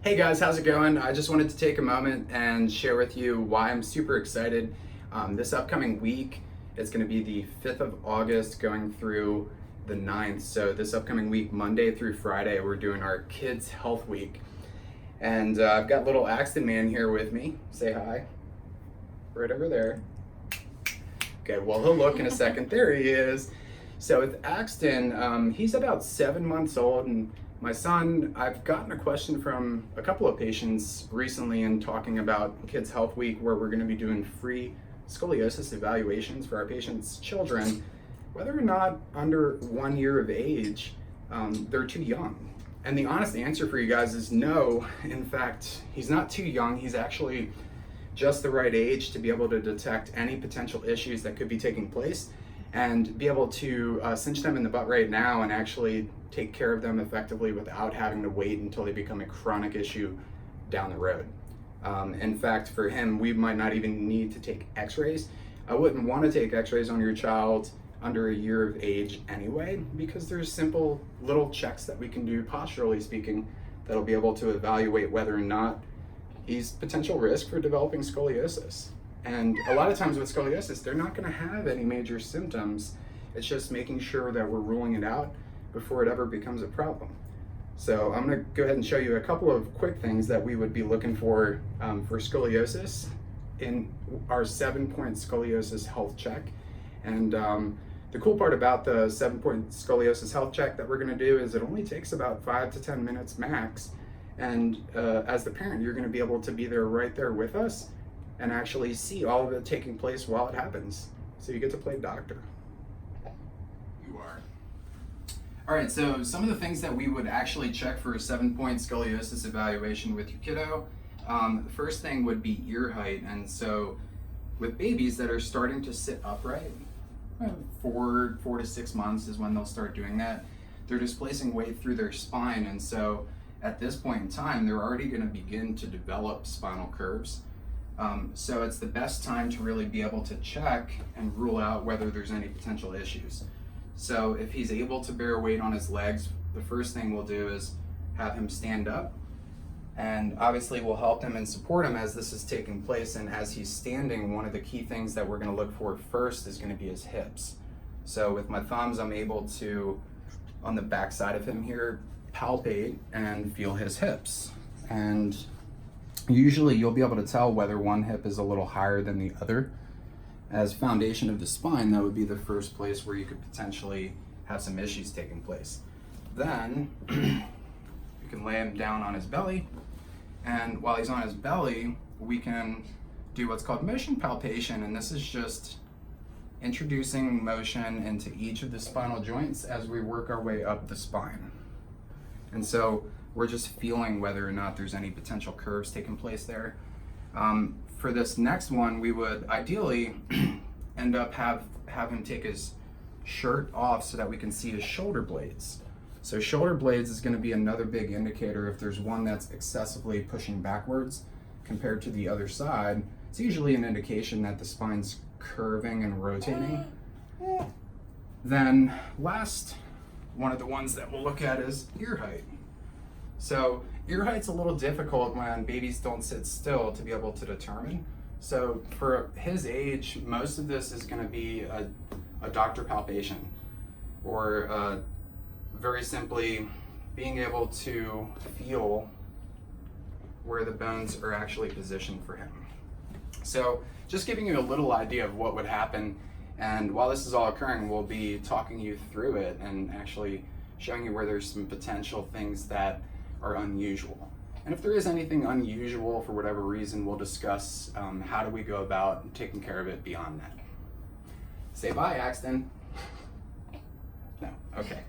Hey guys, how's it going? I just wanted to take a moment and share with you why I'm super excited. This upcoming week, it's going to be the 5th of August going through the 9th. So this upcoming week, Monday through Friday, we're doing our Kids Health Week. And I've got little Axton Man here with me. Say hi. Right over there. Okay, well, he'll look in a second. There he is. So with Axton, he's about 7 months old, and my son, I've gotten a question from a couple of patients recently in talking about Kids Health Week, where we're going to be doing free scoliosis evaluations for our patients' children, whether or not under 1 year of age, they're too young. And the honest answer for you guys is no. In fact, he's not too young. He's actually just the right age to be able to detect any potential issues that could be taking place and be able to cinch them in the butt right now and actually take care of them effectively without having to wait until they become a chronic issue down the road. In fact, for him, we might not even need to take x-rays. I wouldn't want to take x-rays on your child under 1 year of age anyway, because there's simple little checks that we can do, posturally speaking, that'll be able to evaluate whether or not he's potential risk for developing scoliosis. And a lot of times with scoliosis, they're not going to have any major symptoms. It's just making sure that we're ruling it out before it ever becomes a problem. So I'm going to go ahead and show you a couple of quick things that we would be looking for scoliosis in our 7-point scoliosis health check. And the cool part about the 7-point scoliosis health check that we're going to do is it only takes about 5 to 10 minutes max. And as the parent, you're going to be able to be there right there with us and actually see all of it taking place while it happens. So you get to play doctor. You are. All right, so some of the things that we would actually check for a 7-point scoliosis evaluation with your kiddo. The first thing would be ear height. And so with babies that are starting to sit upright, 4 to 6 months is when they'll start doing that. They're displacing weight through their spine. And so at this point in time, they're already going to begin to develop spinal curves. So it's the best time to really be able to check and rule out whether there's any potential issues. So if he's able to bear weight on his legs, the first thing we'll do is have him stand up. And obviously we'll help him and support him as this is taking place. And as he's standing, one of the key things that we're going to look for first is going to be his hips. So with my thumbs, I'm able to, on the back side of him here, palpate and feel his hips. And usually you'll be able to tell whether one hip is a little higher than the other. As foundation of the spine, that would be the first place where you could potentially have some issues taking place. Then you can lay him down on his belly, and while he's on his belly, we can do what's called motion palpation, and this is just introducing motion into each of the spinal joints as we work our way up the spine. And so we're just feeling whether or not there's any potential curves taking place there. For this next one, we would ideally end up have him take his shirt off so that we can see his shoulder blades. So shoulder blades is going to be another big indicator. If there's one that's excessively pushing backwards compared to the other side, it's usually an indication that the spine's curving and rotating. Then last, one of the ones that we'll look at is ear height. So ear height's a little difficult when babies don't sit still to be able to determine. So for his age, most of this is going to be a doctor palpation, or very simply being able to feel where the bones are actually positioned for him. So just giving you a little idea of what would happen, and while this is all occurring, we'll be talking you through it and actually showing you where there's some potential things that are unusual. And if there is anything unusual for whatever reason, we'll discuss how do we go about taking care of it beyond that. Say bye, Axton. No, okay.